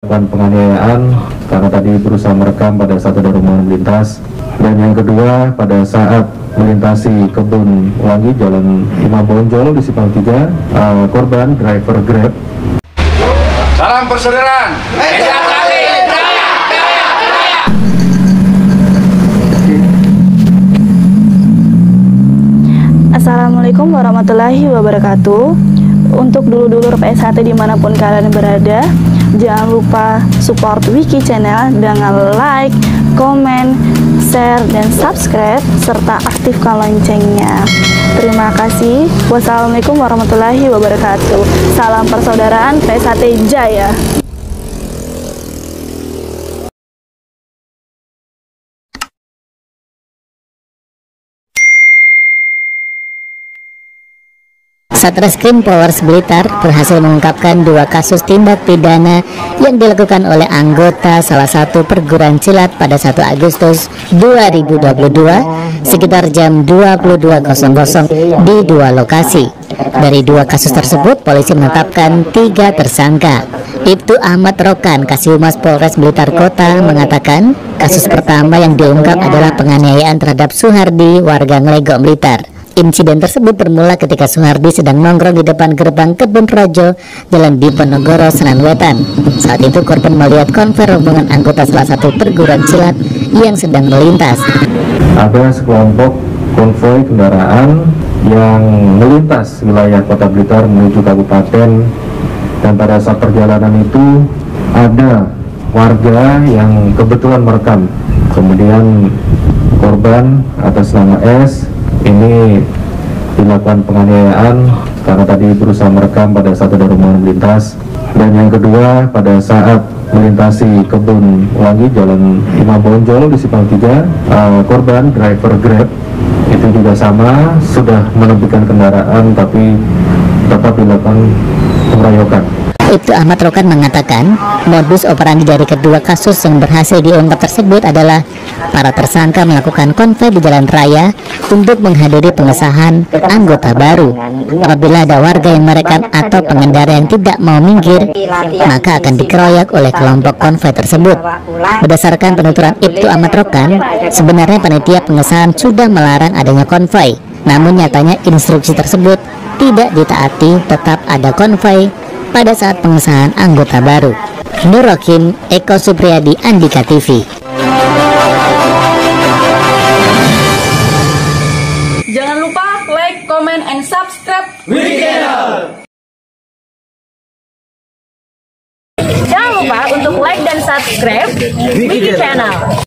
Penganiayaan karena tadi berusaha merekam pada saat ada rombongan melintas, dan yang kedua pada saat melintasi kebun wangi Jalan Imam Bonjol di Simpang 3, korban driver Grab. Salam persaudaraan. Assalamualaikum warahmatullahi wabarakatuh. Untuk dulur-dulur PSHT dimanapun kalian berada, jangan lupa support Wiki Channel dengan like, komen, share, dan subscribe, serta aktifkan loncengnya. Terima kasih. Wassalamualaikum warahmatullahi wabarakatuh. Salam persaudaraan PSHT Jaya. Satreskrim Polres Blitar berhasil mengungkapkan 2 kasus tindak pidana yang dilakukan oleh anggota salah satu perguruan silat pada 1 Agustus 2022 sekitar jam 22.00 di 2 lokasi. Dari 2 kasus tersebut, polisi menetapkan 3 tersangka. Ibtu Ahmad Rokan, Kasihumas Polres Blitar Kota, mengatakan kasus pertama yang diungkap adalah penganiayaan terhadap Suhardi, warga Nglegok, Blitar. Insiden tersebut bermula ketika Suhardi sedang nongkrong di depan gerbang Kebun Rojo, Jalan Diponegoro, Senen Wetan. Saat itu korban melihat konvoy rombongan anggota salah satu perguruan silat yang sedang melintas. Ada sekelompok konvoy kendaraan yang melintas wilayah Kota Blitar menuju kabupaten, dan pada saat perjalanan itu ada warga yang kebetulan merekam. Kemudian korban atas nama S ini dilakukan penganiayaan karena tadi berusaha merekam pada saat ada rombongan melintas, dan yang kedua pada saat melintasi kebun wangi Jalan Imam Bonjol di Simpang 3, korban driver Grab itu juga sama, sudah menepikan kendaraan tapi tetap dilakukan pengeroyokan. Ibtu Ahmad Rokan mengatakan modus operandi dari kedua kasus yang berhasil diungkap tersebut adalah para tersangka melakukan konvoy di jalan raya untuk menghadiri pengesahan anggota baru. Apabila ada warga yang merekam atau pengendara yang tidak mau minggir, maka akan dikeroyok oleh kelompok konvoy tersebut. Berdasarkan penuturan Ibtu Ahmad Rokan, sebenarnya panitia pengesahan sudah melarang adanya konvoy, namun nyatanya instruksi tersebut tidak ditaati, tetap ada konvoy pada saat pengesahan anggota baru. Nur Rokin, Eko Supriyadi, Andika TV. Jangan lupa like, comment, and subscribe Wiki Channel. Jangan lupa untuk like dan subscribe Wiki Channel.